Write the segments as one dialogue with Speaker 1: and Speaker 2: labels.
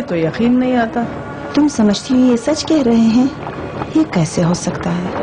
Speaker 1: مجھے تو یقین نہیں آتا.
Speaker 2: تم سمجھتی ہو یہ سچ کہہ رہے ہیں؟ یہ کیسے ہو سکتا ہے؟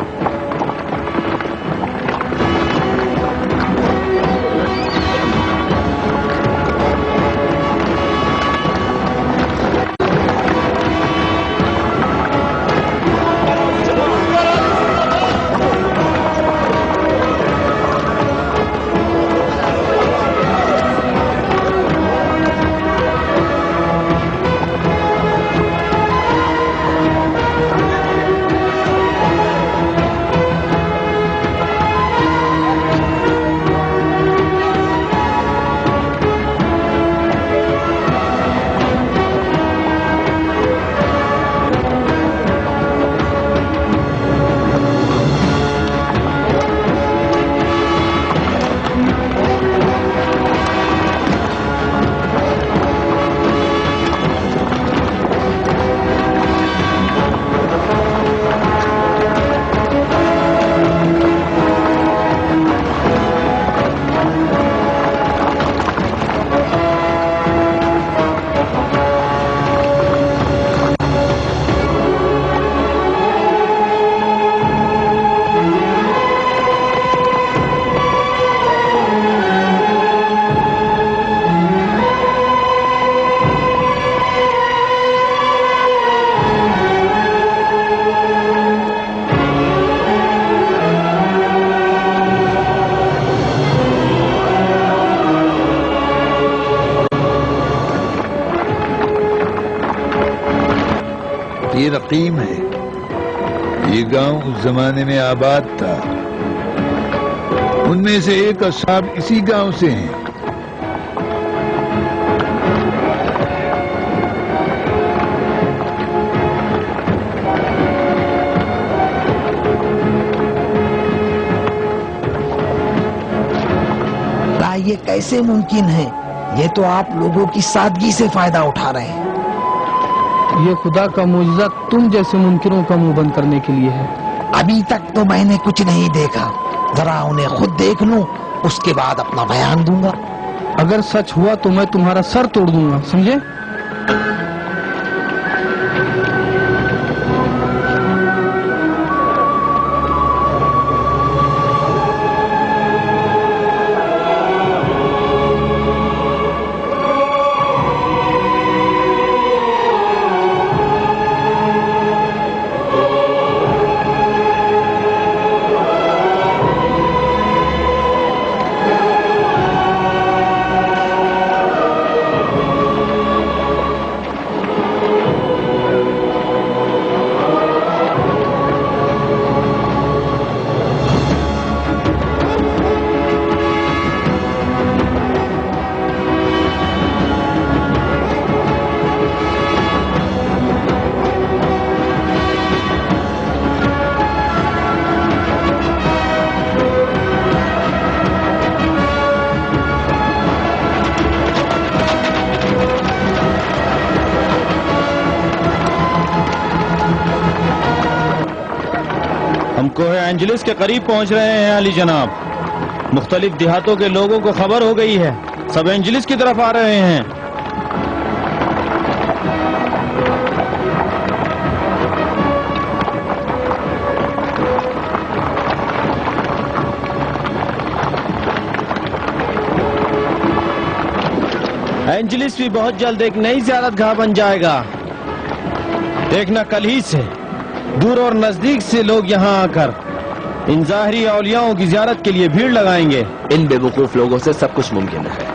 Speaker 3: یہ رقیم ہے. یہ گاؤں اس زمانے میں آباد تھا. ان میں سے ایک اصحاب اسی گاؤں سے ہیں.
Speaker 4: یہ کیسے ممکن ہے؟ یہ تو آپ لوگوں کی سادگی سے فائدہ اٹھا رہے ہیں.
Speaker 5: یہ خدا کا معجزہ تم جیسے منکروں کا منہ بند کرنے کے لیے ہے.
Speaker 4: ابھی تک تو میں نے کچھ نہیں دیکھا. ذرا انہیں خود دیکھ لوں، اس کے بعد اپنا بیان دوں گا.
Speaker 5: اگر سچ ہوا تو میں تمہارا سر توڑ دوں گا، سمجھے؟
Speaker 6: کوہ اینجلس کے قریب پہنچ رہے ہیں علی جناب. مختلف دیہاتوں کے لوگوں کو خبر ہو گئی ہے، سب اینجلس کی طرف آ رہے ہیں. اینجلس بھی بہت جلد ایک نئی زیارت گاہ بن جائے گا. دیکھنا کل ہی سے دور اور نزدیک سے لوگ یہاں آ کر ان ظاہری اولیاؤں کی زیارت کے لیے بھیڑ لگائیں گے.
Speaker 7: ان بے وقوف لوگوں سے سب کچھ ممکن ہے.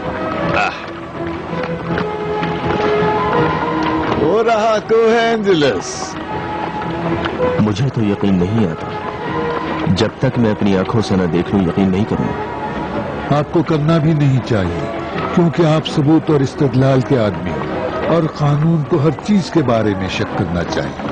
Speaker 3: ہو رہا کوہ اینجلس.
Speaker 7: مجھے تو یقین نہیں آتا. جب تک میں اپنی آنکھوں سے نہ دیکھ لوں یقین نہیں کروں.
Speaker 3: آپ کو کرنا بھی نہیں چاہیے، کیونکہ آپ ثبوت اور استدلال کے آدمی ہیں اور قانون کو ہر چیز کے بارے میں شک کرنا چاہیے.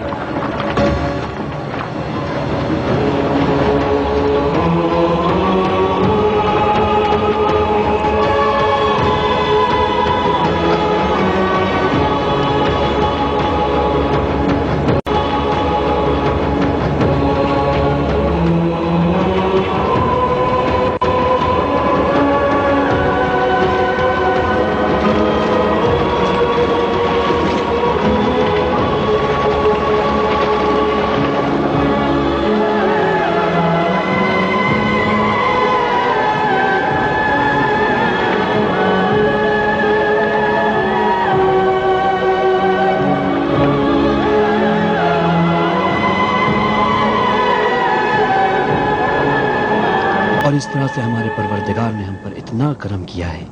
Speaker 1: جس طرح سے ہمارے پروردگار نے ہم پر اتنا کرم کیا ہے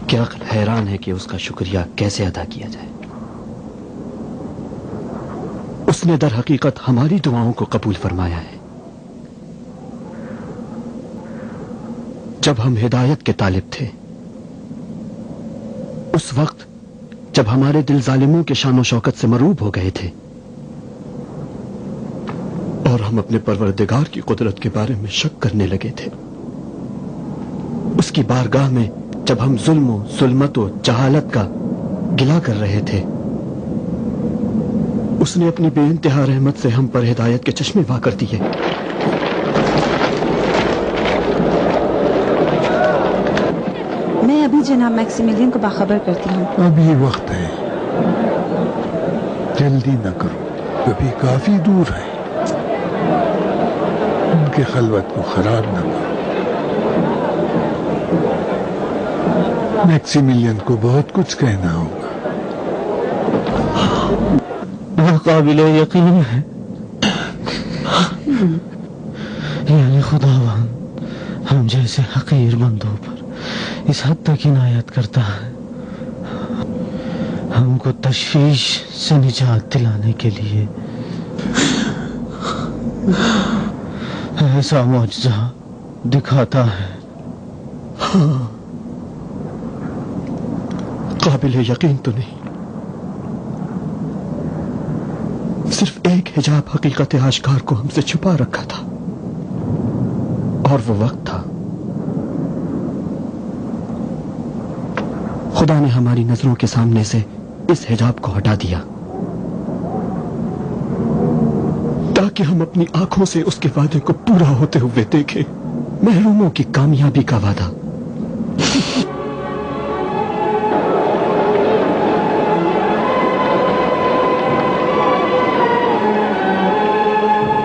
Speaker 1: کہ عقل حیران ہے کہ اس کا شکریہ کیسے ادا کیا جائے۔ اس نے در حقیقت ہماری دعاؤں کو قبول فرمایا ہے۔ جب ہم ہدایت کے طالب تھے، اس وقت جب ہمارے دل ظالموں کے شان و شوکت سے مروب ہو گئے تھے اور ہم اپنے پروردگار کی قدرت کے بارے میں شک کرنے لگے تھے، اس کی بارگاہ میں جب ہم ظلم و ظلمت و جہالت کا گلہ کر رہے تھے، اس نے اپنی بے انتہا رحمت سے ہم پر ہدایت کے چشمے وا کر دیے۔
Speaker 2: میں ابھی جناب میکسیملین کو باخبر کرتی ہوں۔
Speaker 3: ابھی وقت ہے، جلدی نہ کرو، ابھی کافی دور ہے، ان کے خلوت کو خراب نہ کرو۔ میکسیملین کو بہت کچھ کہنا ہوگا۔
Speaker 5: قابل یقین ہے، یعنی خداوند ہم جیسے حقیر بندوں پر اس حد تک عنایت کرتا ہے، ہم کو تشویش سے نجات دلانے کے لیے ایسا معجزہ دکھاتا ہے۔
Speaker 1: قابل یقین تو نہیں، صرف ایک حجاب حقیقت آشکار کو ہم سے چھپا رکھا تھا، اور وہ وقت تھا۔ خدا نے ہماری نظروں کے سامنے سے اس حجاب کو ہٹا دیا تاکہ ہم اپنی آنکھوں سے اس کے وعدے کو پورا ہوتے ہوئے دیکھیں، محروموں کی کامیابی کا وعدہ۔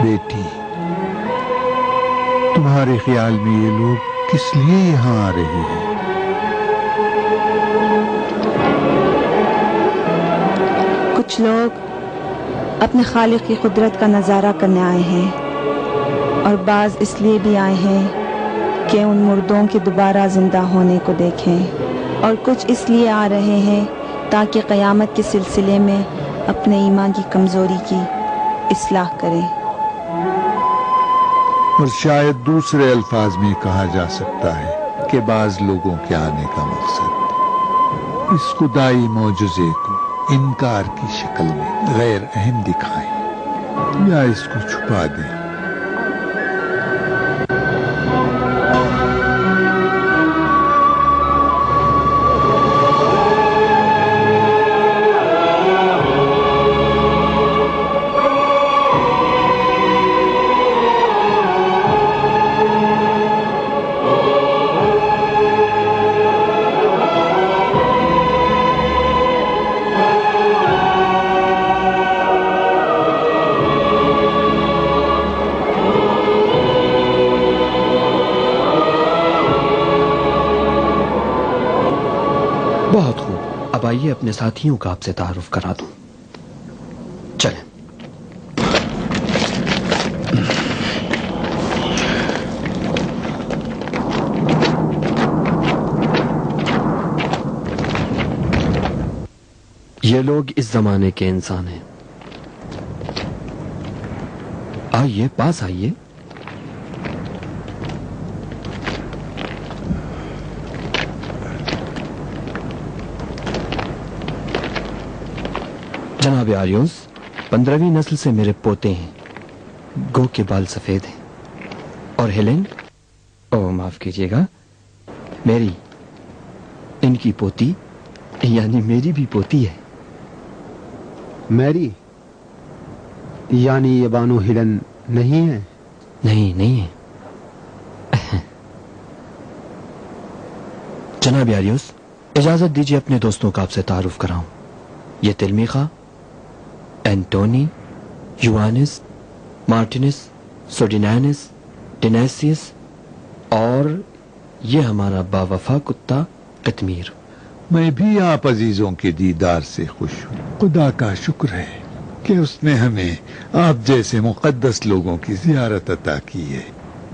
Speaker 3: بیٹی، تمہارے خیال میں یہ لوگ کس لیے یہاں آ رہے ہیں؟
Speaker 2: کچھ لوگ اپنے خالق کی قدرت کا نظارہ کرنے آئے ہیں، اور بعض اس لیے بھی آئے ہیں کہ ان مردوں کے دوبارہ زندہ ہونے کو دیکھیں، اور کچھ اس لیے آ رہے ہیں تاکہ قیامت کے سلسلے میں اپنے ایمان کی کمزوری کی اصلاح کریں۔
Speaker 3: اور شاید دوسرے الفاظ میں کہا جا سکتا ہے کہ بعض لوگوں کے آنے کا مقصد اس خدائی معجزے کو انکار کی شکل میں غیر اہم دکھائیں یا اس کو چھپا دیں۔
Speaker 1: بہت خوب، اب آئیے اپنے ساتھیوں کا آپ سے تعارف کرا دوں۔ چلیں۔ یہ لوگ اس زمانے کے انسان ہیں۔ آئیے، پاس آئیے۔ جناب آریوس 15ویں نسل سے میرے پوتے ہیں، گو کے بال سفید ہیں، اور ہیلن، معاف کیجیے گا، میری، ان کی پوتی، یعنی میری بھی پوتی ہے۔
Speaker 8: میری، یعنی یہ بانو ہیلن نہیں ہے؟
Speaker 1: نہیں ہے۔ جناب آریوس، اجازت دیجیے اپنے دوستوں کا آپ سے تعارف کراؤں۔ یہ تلمیخا، اینٹونی، یوانس، مارٹینس، سوڈینانس، ڈینیسیس، اور یہ ہمارا باوفا کتا قطمیر۔
Speaker 3: میں بھی آپ عزیزوں کے دیدار سے خوش ہوں۔ خدا کا شکر ہے کہ اس نے ہمیں آپ جیسے مقدس لوگوں کی زیارت عطا کی ہے۔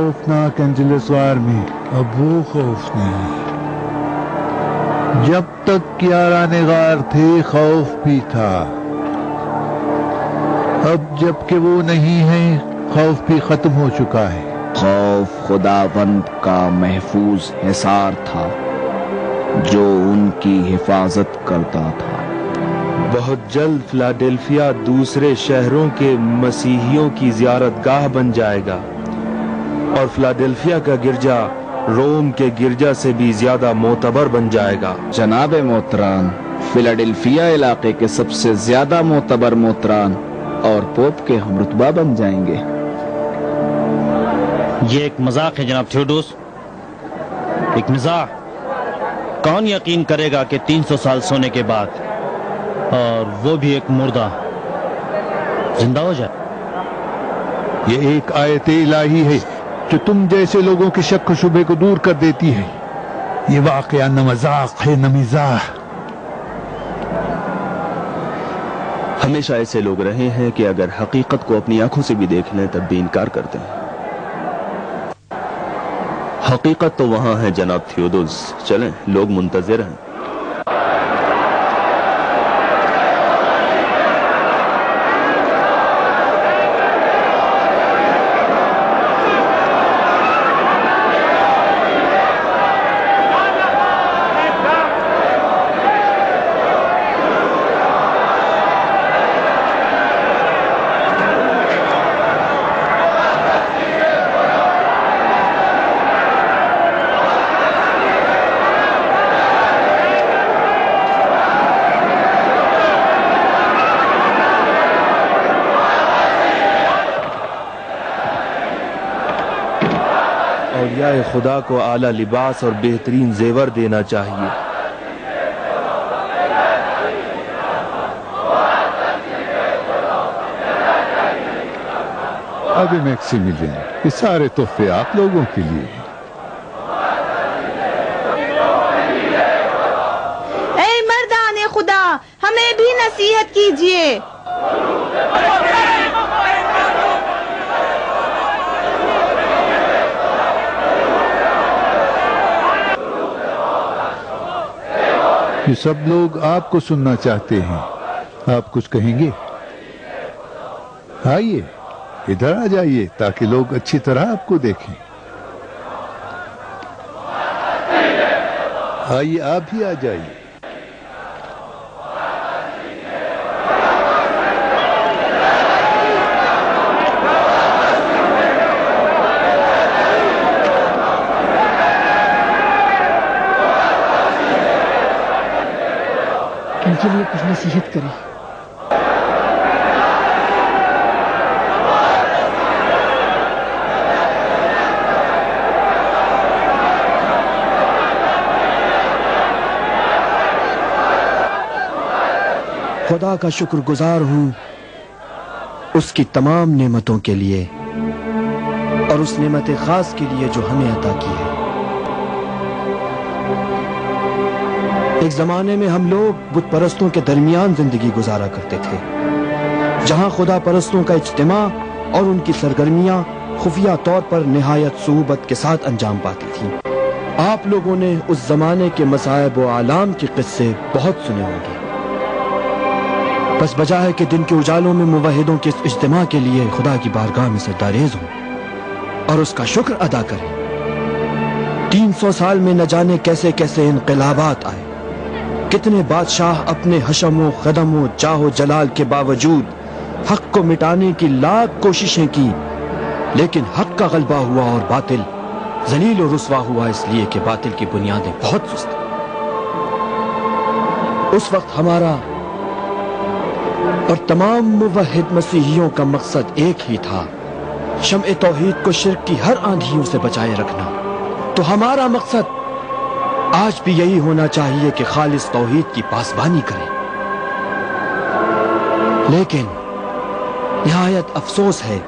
Speaker 3: خوفناک انجلس وار میں اب وہ خوف نہیں. جب تک یاران غار تھے خوف بھی تھا. اب جب کہ وہ نہیں ہیں خوف بھی ختم ہو چکا ہے.
Speaker 9: خوف خداوند کا محفوظ حصار تھا جو ان کی حفاظت کرتا تھا.
Speaker 7: بہت جلد فلاڈیلفیا دوسرے شہروں کے مسیحیوں کی زیارت گاہ بن جائے گا اور فلاڈیلفیا کا گرجا روم کے گرجا سے بھی زیادہ معتبر بن جائے گا.
Speaker 9: جناب محترم، فلاڈیلفیا علاقے کے سب سے زیادہ معتبر محترم اور پوپ کے ہم رتبہ بن جائیں گے.
Speaker 6: یہ ایک مذاق ہے جناب تھیوڈوس، ایک مزاح. کون یقین کرے گا کہ 300 سال سونے کے بعد، اور وہ بھی ایک مردہ، زندہ ہو جائے؟
Speaker 3: یہ ایک آیت الہی ہے جو تم جیسے لوگوں کے شک و شبے کو دور کر دیتی ہے. یہ واقعہ نہ مذاق ہے نہ مزاح.
Speaker 7: ہمیشہ ایسے لوگ رہے ہیں کہ اگر حقیقت کو اپنی آنکھوں سے بھی دیکھ لیں تب بھی انکار کرتے ہیں. حقیقت تو وہاں ہے جناب تھیودوس. چلیں، لوگ منتظر ہیں. اولیاء خدا کو اعلیٰ لباس اور بہترین زیور دینا چاہیے.
Speaker 3: ابھی میکسیمیلین، یہ سارے تحفے آپ لوگوں کے لیے ہیں.
Speaker 2: اے مردان خدا، ہمیں بھی نصیحت کیجیے.
Speaker 3: یہ سب لوگ آپ کو سننا چاہتے ہیں. آپ کچھ کہیں گے؟ آئیے ادھر آ جائیے تاکہ لوگ اچھی طرح آپ کو دیکھیں. آئیے آپ بھی آ جائیے.
Speaker 10: ان کے لیے کچھ نصیحت کریں.
Speaker 1: خدا کا شکر گزار ہوں اس کی تمام نعمتوں کے لیے اور اس نعمت خاص کے لیے جو ہمیں عطا کی ہے. ایک زمانے میں ہم لوگ بت پرستوں کے درمیان زندگی گزارا کرتے تھے جہاں خدا پرستوں کا اجتماع اور ان کی سرگرمیاں خفیہ طور پر نہایت صعوبت کے ساتھ انجام پاتی تھیں. آپ لوگوں نے اس زمانے کے مصائب و آلام کے قصے بہت سنے ہوں گے. بس بجائے کہ دن کے اجالوں میں موحدوں کے اس اجتماع کے لیے خدا کی بارگاہ میں سجدہ-ریز ہوں اور اس کا شکر ادا کریں. 300 سال میں نہ جانے کیسے کیسے انقلابات آئے. کتنے بادشاہ اپنے حشم و خدم و جاہ و جلال کے باوجود حق کو مٹانے کی لاکھ کوششیں کی، لیکن حق کا غلبہ ہوا اور باطل ذلیل و رسوا ہوا، اس لیے کہ باطل کی بنیادیں بہت سست. اس وقت ہمارا اور تمام موحد مسیحیوں کا مقصد ایک ہی تھا، شمع توحید کو شرک کی ہر آندھیوں سے بچائے رکھنا. تو ہمارا مقصد آج بھی یہی ہونا چاہیے کہ خالص توحید کی پاسبانی کریں. لیکن نہایت افسوس ہے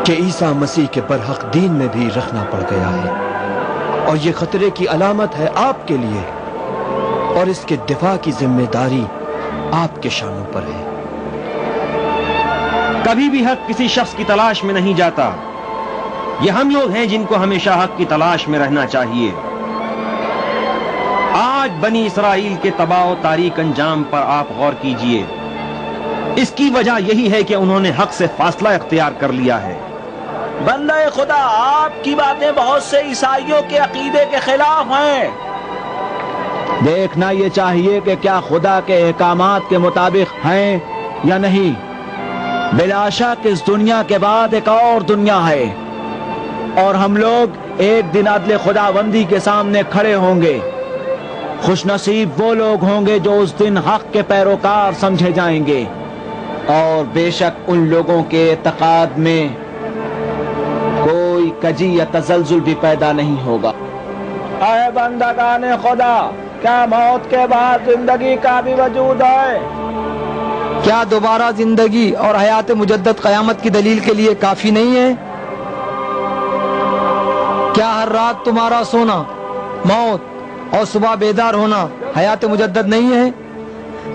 Speaker 1: کہ عیسیٰ مسیح کے برحق دین میں بھی رکھنا پڑ گیا ہے، اور یہ خطرے کی علامت ہے آپ کے لیے، اور اس کے دفاع کی ذمہ داری آپ کے شانوں پر ہے.
Speaker 6: کبھی بھی حق کسی شخص کی تلاش میں نہیں جاتا، یہ ہم لوگ ہیں جن کو ہمیشہ حق کی تلاش میں رہنا چاہیے. آج بنی اسرائیل کے تباہ و تاریک انجام پر آپ غور کیجئے. اس کی وجہ یہی ہے کہ انہوں نے حق سے فاصلہ اختیار کر لیا ہے.
Speaker 9: بندہ خدا، آپ کی باتیں بہت سے عیسائیوں کے عقیدے کے خلاف ہیں. دیکھنا یہ چاہیے کہ کیا خدا کے احکامات کے مطابق ہیں یا نہیں. بلا شک اس دنیا کے بعد ایک اور دنیا ہے، اور ہم لوگ ایک دن عدل خداوندی کے سامنے کھڑے ہوں گے. خوش نصیب وہ لوگ ہوں گے جو اس دن حق کے پیروکار سمجھے جائیں گے، اور بے شک ان لوگوں کے اعتقاد میں کوئی کجی یا تزلزل بھی پیدا نہیں ہوگا. اے بندگان خدا، کیا موت کے بعد زندگی کا بھی وجود ہے؟
Speaker 1: کیا دوبارہ زندگی اور حیات مجدد قیامت کی دلیل کے لیے کافی نہیں ہے؟ کیا ہر رات تمہارا سونا، موت اور صبح بیدار ہونا حیات مجدد نہیں ہے؟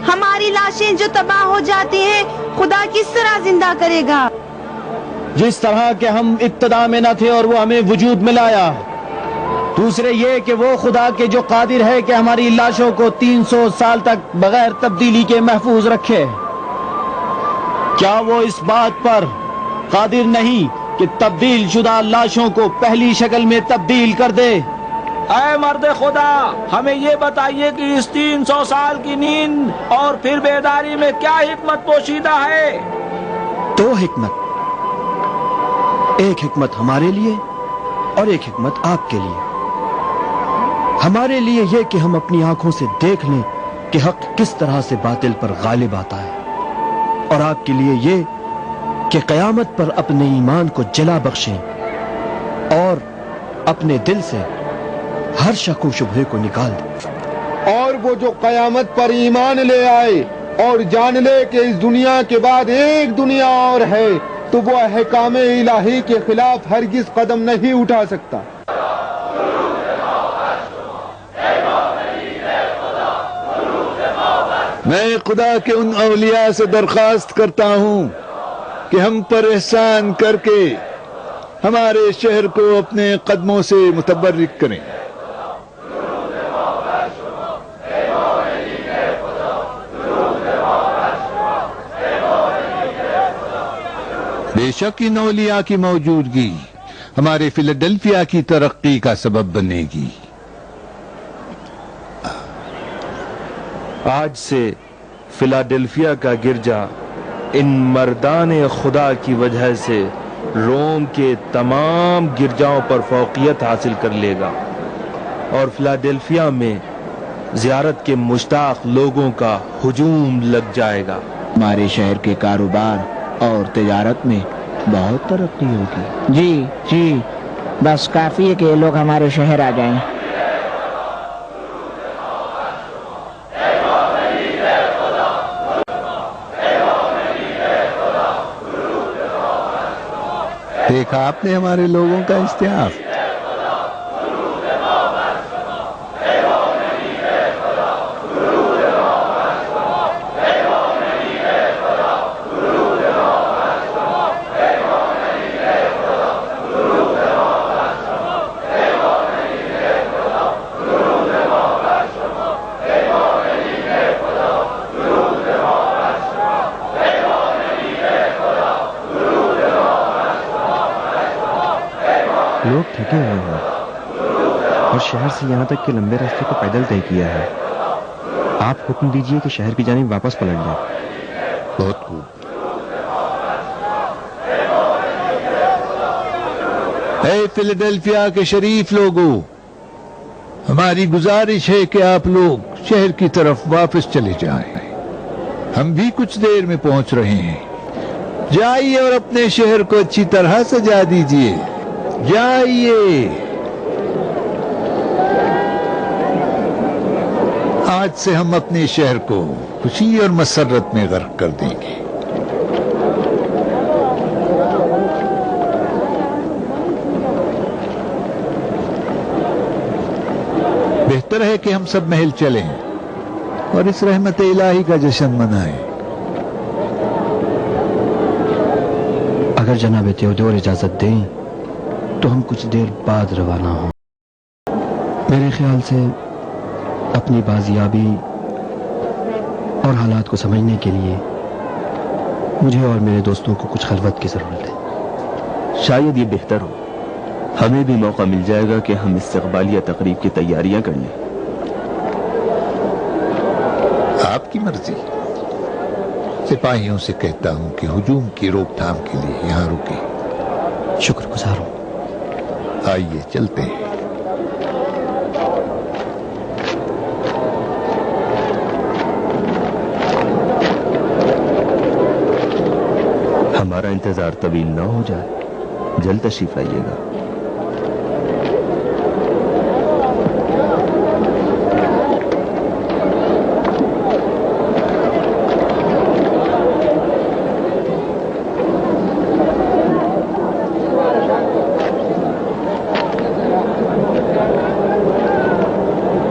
Speaker 2: ہماری لاشیں جو تباہ ہو جاتی ہیں خدا کس طرح زندہ کرے گا؟
Speaker 6: جس طرح کہ ہم ابتدا میں نہ تھے اور وہ ہمیں وجود میں لایا. دوسرے یہ کہ وہ خدا کے جو قادر ہے کہ ہماری لاشوں کو 300 سال تک بغیر تبدیلی کے محفوظ رکھے. کیا وہ اس بات پر قادر نہیں کہ تبدیل شدہ لاشوں کو پہلی شکل میں تبدیل کر دے؟
Speaker 9: اے مرد خدا، ہمیں یہ بتائیے کہ اس 300 سال کی نیند اور پھر بیداری میں کیا حکمت پوشیدہ ہے؟
Speaker 1: 2 حکمت. ایک حکمت ہمارے لیے اور ایک حکمت آپ کے لیے. ہمارے لیے یہ کہ ہم اپنی آنکھوں سے دیکھ لیں کہ حق کس طرح سے باطل پر غالب آتا ہے، اور آپ کے لیے یہ کہ قیامت پر اپنے ایمان کو جلا بخشیں اور اپنے دل سے ہر شک و شبہے کو نکال دیں.
Speaker 11: اور وہ جو قیامت پر ایمان لے آئے اور جان لے کہ اس دنیا کے بعد ایک دنیا اور ہے، تو وہ احکام الہی کے خلاف ہرگز قدم نہیں اٹھا سکتا.
Speaker 3: میں خدا کے ان اولیاء سے درخواست کرتا ہوں کہ ہم پر احسان کر کے ہمارے شہر کو اپنے قدموں سے متبرک کریں. بے شک ان اولیاء کی موجودگی ہمارے فیلاڈیلفیا کی ترقی کا سبب بنے گی.
Speaker 7: آج سے فیلاڈیلفیا کا گرجا ان مردان خدا کی وجہ سے روم کے تمام گرجاؤں پر فوقیت حاصل کر لے گا، اور فیلاڈیلفیا میں زیارت کے مشتاق لوگوں کا ہجوم لگ جائے گا.
Speaker 9: ہمارے شہر کے کاروبار اور تجارت میں بہت ترقی ہوگی.
Speaker 12: جی بس کافی ہے کہ یہ لوگ ہمارے شہر آ جائیں.
Speaker 3: دیکھا آپ نے ہمارے لوگوں کا اشتیاق.
Speaker 1: لوگ تھکے ہوئے ہیں اور شہر سے یہاں تک کے لمبے راستے کو پیدل طے کیا ہے. آپ حکم دیجئے کہ شہر کی جانب واپس پلٹ جائیں.
Speaker 3: بہت خوب. اے فیلاڈیلفیا کے شریف لوگوں، ہماری گزارش ہے کہ آپ لوگ شہر کی طرف واپس چلے جائیں. ہم بھی کچھ دیر میں پہنچ رہے ہیں. جائیے اور اپنے شہر کو اچھی طرح سجا دیجئے. جائیے. آج سے ہم اپنے شہر کو خوشی اور مسرت میں غرق کر دیں گے. بہتر ہے کہ ہم سب محل چلیں اور اس رحمت الہی کا جشن منائیں.
Speaker 1: اگر جناب تیودور اجازت دیں تو ہم کچھ دیر بعد روانہ ہوں۔ میرے خیال سے اپنی بازیابی اور حالات کو سمجھنے کے لیے مجھے اور میرے دوستوں کو کچھ خلوت کی ضرورت ہے۔
Speaker 7: شاید یہ بہتر ہو، ہمیں بھی موقع مل جائے گا کہ ہم استقبالیہ تقریب کی تیاریاں کر لیں۔
Speaker 3: آپ کی مرضی۔ سپاہیوں سے کہتا ہوں کہ ہجوم کی روک تھام کے لیے یہاں رکے۔
Speaker 1: شکر گزار ہوں۔
Speaker 3: آئیے چلتے ہیں۔
Speaker 7: ہمارا انتظار طویل نہ ہو جائے، جلد تشریف لائیے گا۔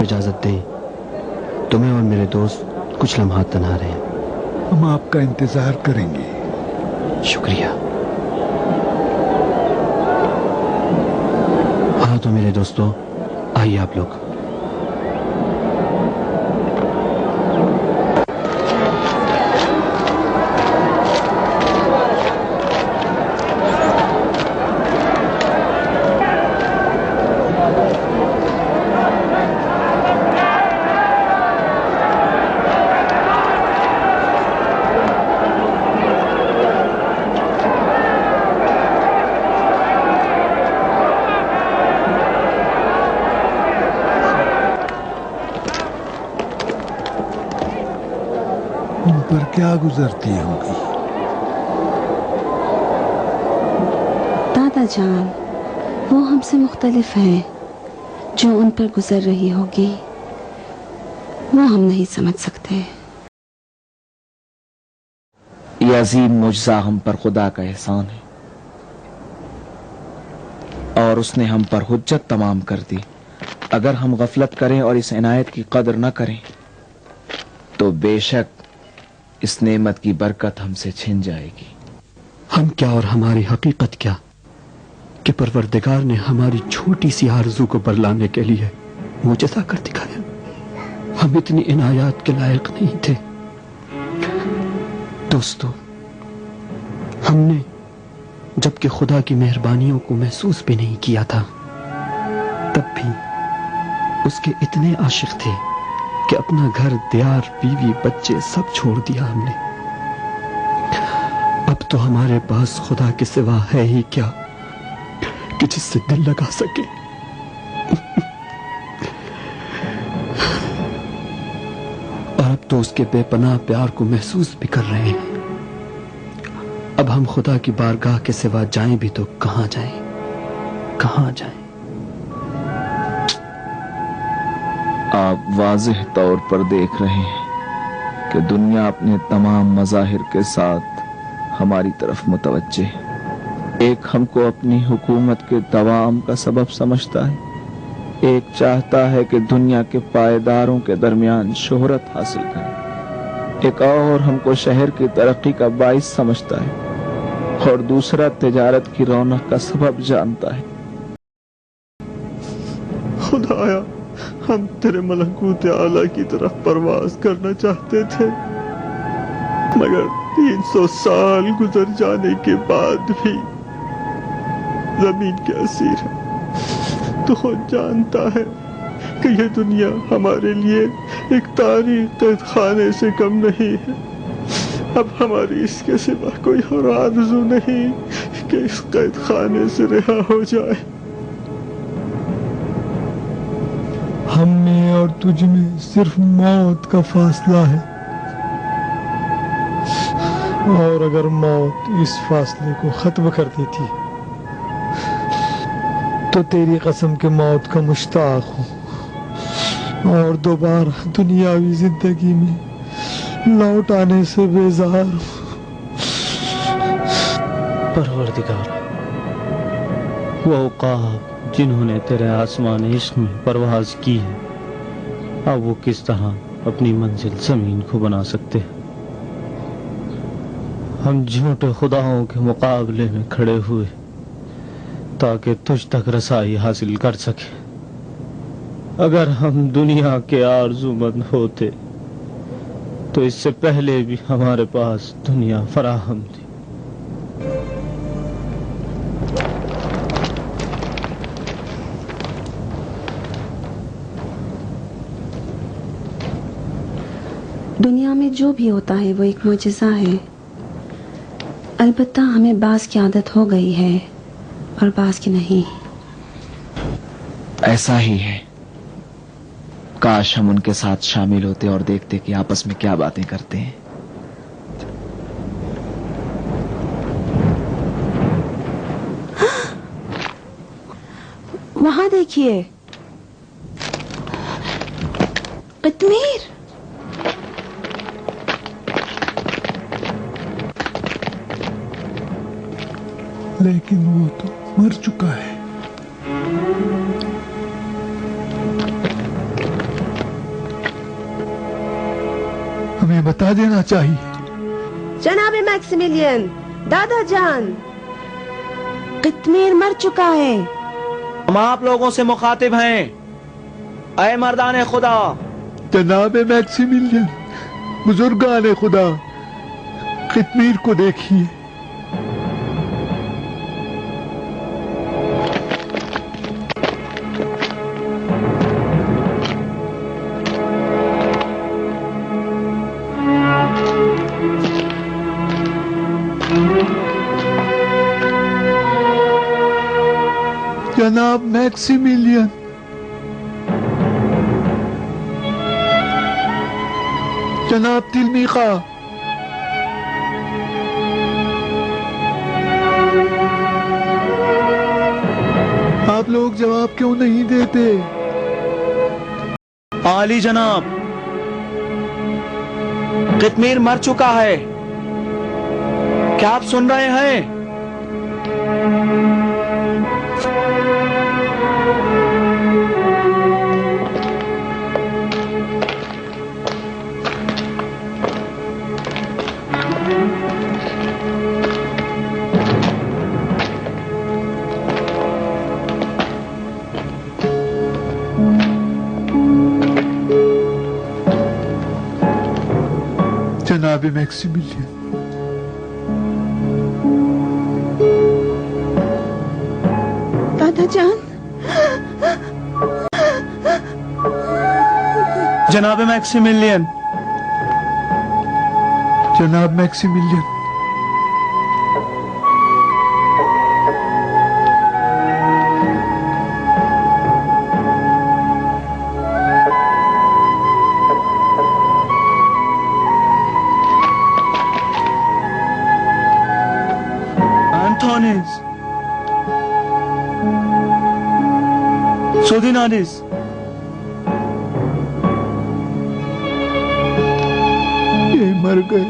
Speaker 1: اجازت دیں، تمہیں اور میرے دوست کچھ لمحات تنہا رہے ہیں۔
Speaker 3: ہم آپ کا انتظار کریں گے۔
Speaker 1: شکریہ۔ ہاں تو میرے دوستوں، آئیے آپ لوگ۔
Speaker 3: ان پر کیا گزرتی ہوگی؟
Speaker 2: دادا جان، وہ ہم سے مختلف ہیں، جو ان پر گزر رہی ہوگی وہ ہم نہیں سمجھ سکتے۔
Speaker 9: یہ عظیم معجزہ ہم پر خدا کا احسان ہے، اور اس نے ہم پر حجت تمام کر دی۔ اگر ہم غفلت کریں اور اس عنایت کی قدر نہ کریں تو بے شک اس نعمت کی برکت ہم سے چھن جائے گی۔
Speaker 1: ہم کیا اور ہماری حقیقت کیا کہ پروردگار نے ہماری چھوٹی سی آرزو کو برلانے کے لیے معجزہ کر دکھایا۔ ہم اتنی عنایات کے لائق نہیں تھے۔ دوستو، ہم نے جبکہ خدا کی مہربانیوں کو محسوس بھی نہیں کیا تھا، تب بھی اس کے اتنے عاشق تھے کہ اپنا گھر، دیار، بیوی، بچے سب چھوڑ دیا ہم نے۔ اب تو ہمارے پاس خدا کے سوا ہے ہی کیا کہ جس سے دل لگا سکے۔ اور اب تو اس کے بے پناہ پیار کو محسوس بھی کر رہے ہیں۔ اب ہم خدا کی بارگاہ کے سوا جائیں بھی تو کہاں جائیں، کہاں جائیں؟
Speaker 9: آپ واضح طور پر دیکھ رہے ہیں کہ دنیا اپنے تمام مظاہر کے ساتھ ہماری طرف متوجہ ہے۔ ایک ہم کو اپنی حکومت کے دوام کا سبب سمجھتا ہے، ایک چاہتا ہے کہ دنیا کے پائیداروں کے درمیان شہرت حاصل کرے، ایک اور ہم کو شہر کی ترقی کا باعث سمجھتا ہے، اور دوسرا تجارت کی رونق کا سبب جانتا ہے۔
Speaker 13: خدایا، ہم تیرے ملکوت اعلیٰ کی طرف پرواز کرنا چاہتے تھے، مگر 300 سال گزر جانے کے بعد بھی زمین کے اسیر ہیں۔ تو خود جانتا ہے کہ یہ دنیا ہمارے لیے ایک تاریخ قید خانے سے کم نہیں ہے۔ اب ہماری اس کے سوا کوئی اور آرزو نہیں کہ اس قید خانے سے رہا ہو جائے۔
Speaker 14: ہم میں اور تجھ میں صرف موت کا فاصلہ ہے، اور اگر موت اس فاصلے کو ختم کر دیتی تو تیری قسم کے موت کا مشتاق ہوں، اور دوبارہ دنیاوی زندگی میں لوٹ آنے سے بیزار ہوں۔
Speaker 5: پروردگار، وہ عقاب جنہوں نے تیرے آسمان عشق میں پرواز کی ہے، اب وہ کس طرح اپنی منزل زمین کو بنا سکتے ہیں؟ ہم جھوٹے خداؤں کے مقابلے میں کھڑے ہوئے تاکہ تجھ تک رسائی حاصل کر سکے. اگر ہم دنیا کے آرزومند ہوتے تو اس سے پہلے بھی ہمارے پاس دنیا فراہم تھی.
Speaker 15: دنیا میں جو بھی ہوتا ہے وہ ایک معجزہ ہے. البتہ ہمیں بعض کی عادت ہو گئی ہے اور بعض کی نہیں.
Speaker 9: ایسا ہی ہے. کاش ہم ان کے ساتھ شامل ہوتے اور دیکھتے کہ آپس میں کیا باتیں کرتے ہیں.
Speaker 15: وہاں دیکھیے قطمیر.
Speaker 3: لیکن وہ تو مر چکا ہے. ہمیں بتا دینا چاہیے.
Speaker 15: جناب میکسیملین، دادا جان، قطمیر مر چکا ہے.
Speaker 9: ہم آپ لوگوں سے مخاطب ہیں. اے مردان خدا.
Speaker 3: جناب میکسیملین، بزرگان خدا، قطمیر کو دیکھیے. جناب میکسیملین، جناب تلمیقہ، آپ لوگ جواب کیوں نہیں دیتے؟
Speaker 9: عالی جناب، قطمیر مر چکا ہے. کیا آپ سن رہے ہیں؟
Speaker 3: جناب میکسیملین،
Speaker 15: دادا جان.
Speaker 9: جناب میکسیملین،
Speaker 3: جناب میکسیملین،
Speaker 9: Antonis, Sodinanis,
Speaker 3: یہ مر گئے.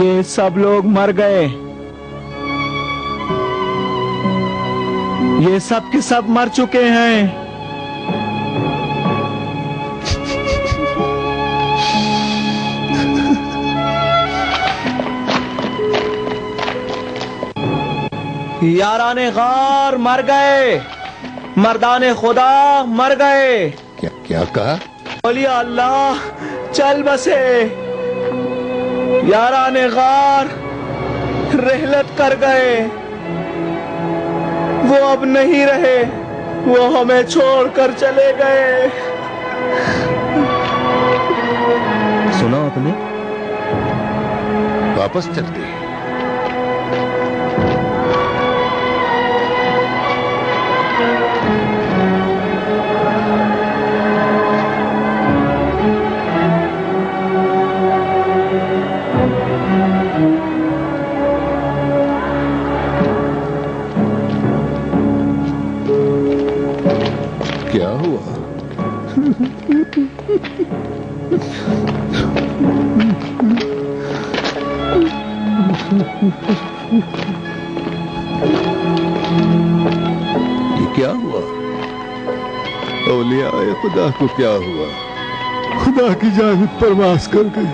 Speaker 9: یہ سب لوگ مر گئے. یہ سب کے سب مر چکے ہیں. یاران غار مر گئے. مردان خدا مر گئے.
Speaker 3: کیا کہا؟
Speaker 9: اولیاء اللہ چل بسے. یاران غار رحلت کر گئے. وہ اب نہیں رہے. وہ ہمیں چھوڑ کر چلے گئے.
Speaker 1: سنا آپ نے؟
Speaker 3: واپس چلتے ہیں. کیا ہوا؟ یہ کیا ہوا؟ اولیاء خدا کو کیا ہوا؟ خدا کی جانب پرواز کر گئے.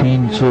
Speaker 3: 300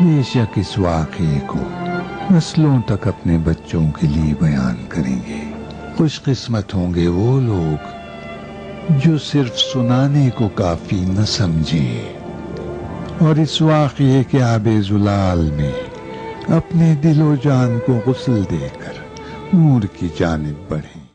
Speaker 3: بے شک اس واقعے کو نسلوں تک اپنے بچوں کے لیے بیان کریں گے. خوش قسمت ہوں گے وہ لوگ جو صرف سنانے کو کافی نہ سمجھیں اور اس واقعے کے آب زلال میں اپنے دل و جان کو غسل دے کر نور کی جانب بڑھیں.